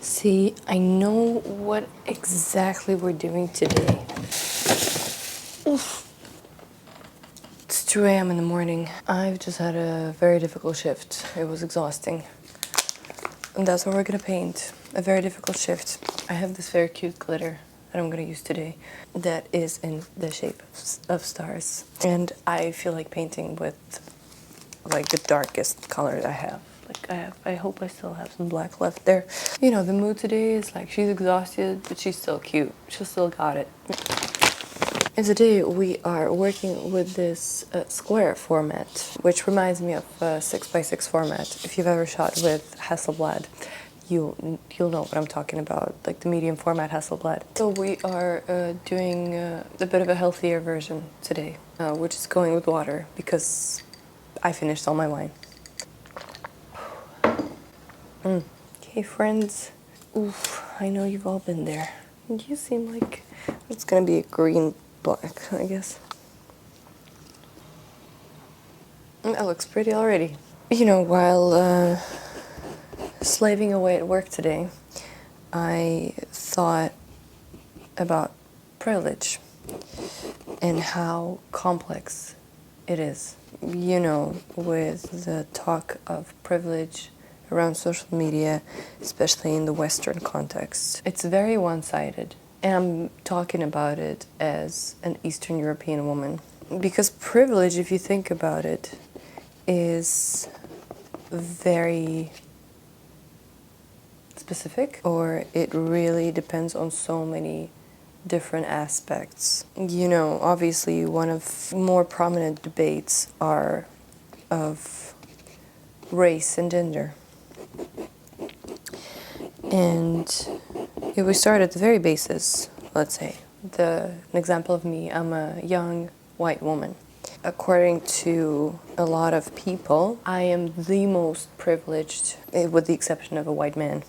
See, I know what exactly we're doing today. Oof. It's 2 a.m. in the morning. I've just had a very difficult shift. It was exhausting. And that's what we're gonna paint. A very difficult shift. I have this very cute glitter that I'm gonna use today that is in the shape of stars. And I feel like painting with like the darkest color I have. I hope I still have some black left there. You know, the mood today is like she's exhausted, but she's still cute. She still got it. And today we are working with this square format, which reminds me of a 6x6 format. If you've ever shot with Hasselblad, you'll know what I'm talking about, like the medium format Hasselblad. So we are doing a bit of a healthier version today, which is going with water because I finished all my wine. Okay, friends. Oof, I know you've all been there. You seem like it's gonna be a green black, I guess. That looks pretty already. You know, while slaving away at work today, I thought about privilege and how complex it is. You know, with the talk of privilege around social media, especially in the Western context, it's very one-sided. And I'm talking about it as an Eastern European woman. Because privilege, if you think about it, is very specific, or it really depends on so many different aspects. You know, obviously one of more prominent debates are of race and gender. And if we start at the very basis, let's say, an example of me, I'm a young white woman. According to a lot of people, I am the most privileged, with the exception of a white man,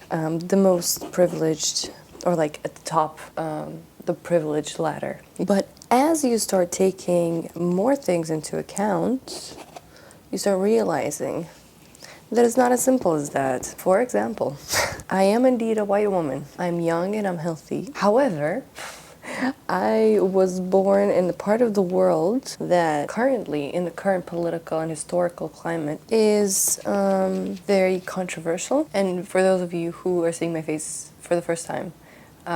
the most privileged, or like at the top, the privileged ladder. But as you start taking more things into account, you start realizing that it's not as simple as that. For example, I am indeed a white woman. I'm young and I'm healthy. However, I was born in the part of the world that currently, in the current political and historical climate, is very controversial. And for those of you who are seeing my face for the first time,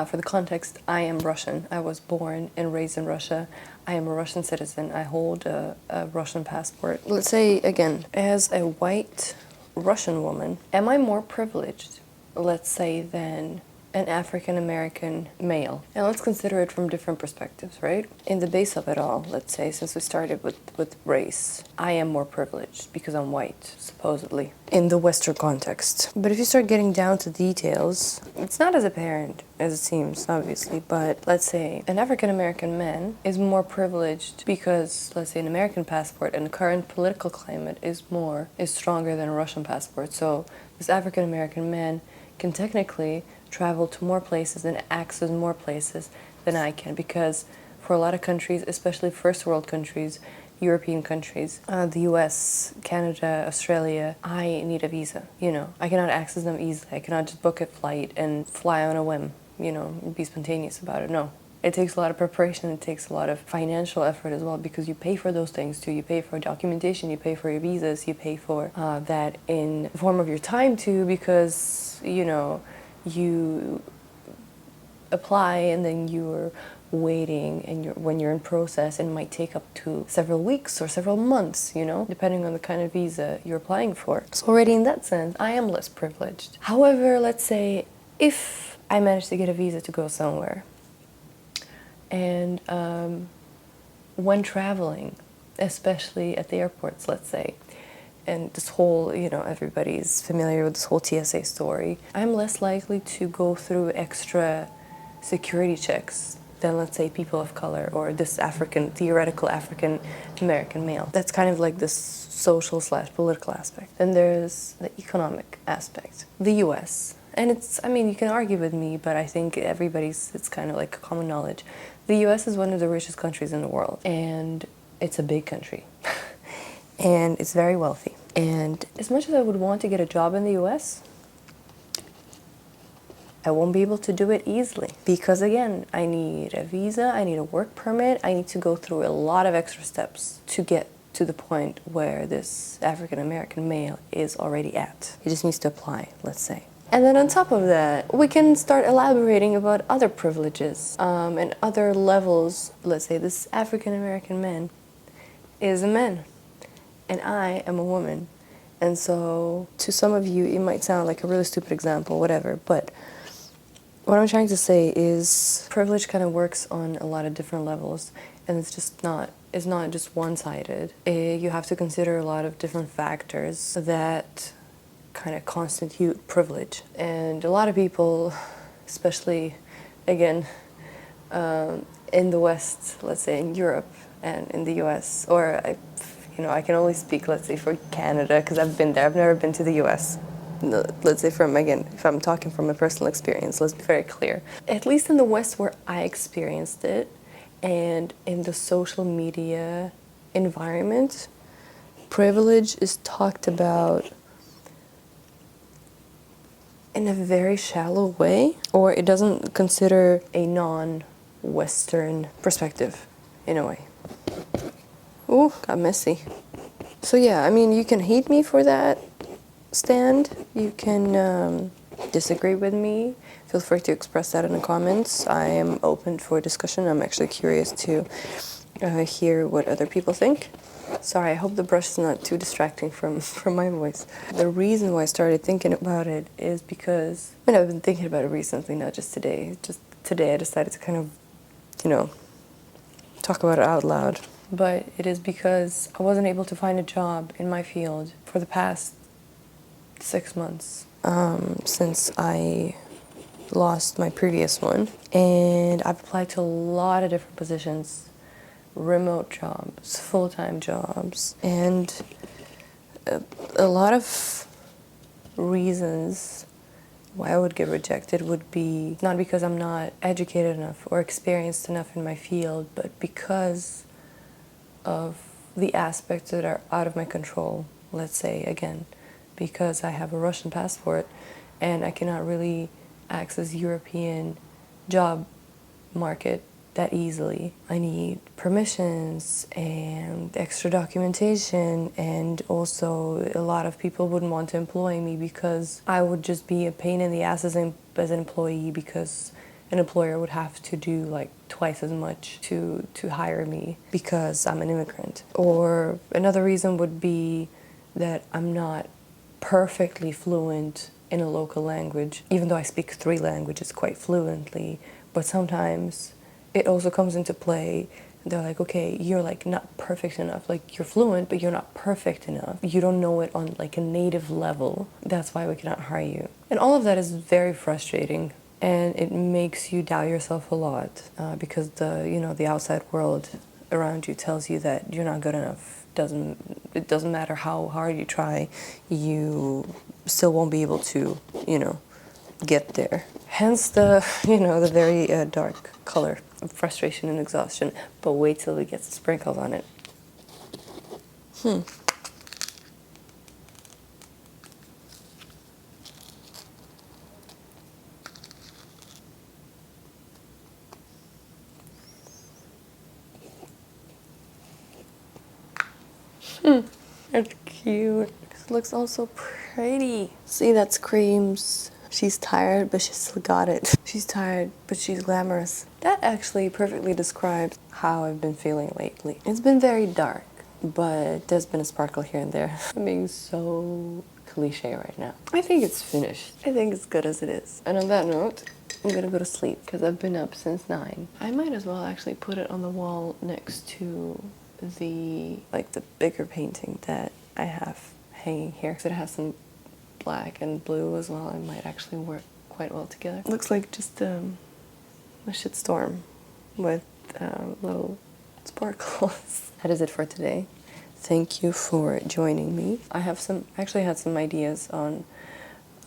for the context, I am Russian. I was born and raised in Russia. I am a Russian citizen. I hold a Russian passport. Let's say, again, as a white Russian woman, am I more privileged, let's say, than an African American male? And let's consider it from different perspectives, right? In the base of it all, let's say, since we started with race, I am more privileged because I'm white, supposedly, in the Western context. But if you start getting down to details, it's not as apparent as it seems, obviously, but let's say an African American man is more privileged because, let's say, an American passport and the current political climate is stronger than a Russian passport. So this African American man can technically travel to more places and access more places than I can, because for a lot of countries, especially first world countries, European countries, the US, Canada, Australia, I need a visa. You know, I cannot access them easily. I cannot just book a flight and fly on a whim, you know, and be spontaneous about it. No. It takes a lot of preparation, it takes a lot of financial effort as well, because you pay for those things too. You pay for documentation, you pay for your visas, you pay for that in the form of your time too, because, you know, you apply and then you're waiting, and when you're in process, it might take up to several weeks or several months, you know, depending on the kind of visa you're applying for. So already in that sense, I am less privileged. However, let's say if I manage to get a visa to go somewhere, and when traveling, especially at the airports, let's say, and this whole, you know, everybody's familiar with this whole TSA story, I'm less likely to go through extra security checks than, let's say, people of color or this theoretical African American male. That's kind of like this social/political aspect. Then there's the economic aspect. The US. And I mean, you can argue with me, but I think it's kind of like common knowledge. The US is one of the richest countries in the world, and it's a big country. And it's very wealthy. And as much as I would want to get a job in the US, I won't be able to do it easily because, again, I need a visa, I need a work permit, I need to go through a lot of extra steps to get to the point where this African American male is already at. He just needs to apply, let's say. And then on top of that, we can start elaborating about other privileges and other levels. Let's say this African American man is a man and I am a woman. And so to some of you, it might sound like a really stupid example, whatever, but what I'm trying to say is privilege kind of works on a lot of different levels, and it's not just one-sided. You have to consider a lot of different factors that kind of constitute privilege. And a lot of people, especially, again, in the West, let's say in Europe and in the US, or I can only speak, let's say, for Canada, because I've been there. I've never been to the US. Let's say if I'm talking from a personal experience, let's be very clear. At least in the West where I experienced it, and in the social media environment, privilege is talked about in a very shallow way, or it doesn't consider a non-Western perspective, in a way. Ooh, got messy. So yeah, I mean, you can hate me for that stand. You can disagree with me. Feel free to express that in the comments. I am open for discussion. I'm actually curious to hear what other people think. Sorry, I hope the brush is not too distracting from my voice. The reason why I started thinking about it is because, I've been thinking about it recently, not just today. Just today I decided to kind of, talk about it out loud. But it is because I wasn't able to find a job in my field for the past 6 months since I lost my previous one. And I've applied to a lot of different positions, remote jobs, full-time jobs, and a lot of reasons why I would get rejected would be not because I'm not educated enough or experienced enough in my field, but because of the aspects that are out of my control. Let's say, again, because I have a Russian passport and I cannot really access European job market that easily. I need permissions and extra documentation, and also a lot of people wouldn't want to employ me because I would just be a pain in the ass as an employee, because an employer would have to do like twice as much to hire me because I'm an immigrant. Or another reason would be that I'm not perfectly fluent in a local language, even though I speak 3 languages quite fluently. But sometimes it also comes into play. They're like, okay, you're like not perfect enough. Like, you're fluent, but you're not perfect enough. You don't know it on like a native level. That's why we cannot hire you. And all of that is very frustrating. And it makes you doubt yourself a lot because the outside world around you tells you that you're not good enough. It doesn't matter how hard you try, you still won't be able to, get there. Hence the very dark color of frustration and exhaustion. But wait till we get some sprinkles on it. That's cute. It looks all so pretty. See, that's Creams. She's tired, but she's still got it. She's tired, but she's glamorous. That actually perfectly describes how I've been feeling lately. It's been very dark, but there's been a sparkle here and there. I'm being so cliche right now. I think it's finished. I think it's good as it is. And on that note, I'm gonna go to sleep because I've been up since 9. I might as well actually put it on the wall next to the bigger painting that I have hanging here, because it has some black and blue as well. It might actually work quite well together. It looks like just a shitstorm with little sparkles. That is it for today. Thank you for joining me. I actually had some ideas on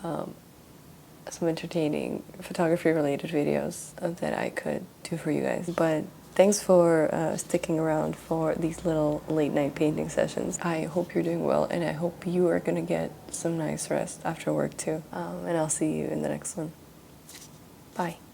some entertaining photography related videos that I could do for you guys, but thanks for sticking around for these little late night painting sessions. I hope you're doing well, and I hope you are gonna get some nice rest after work too. And I'll see you in the next one. Bye.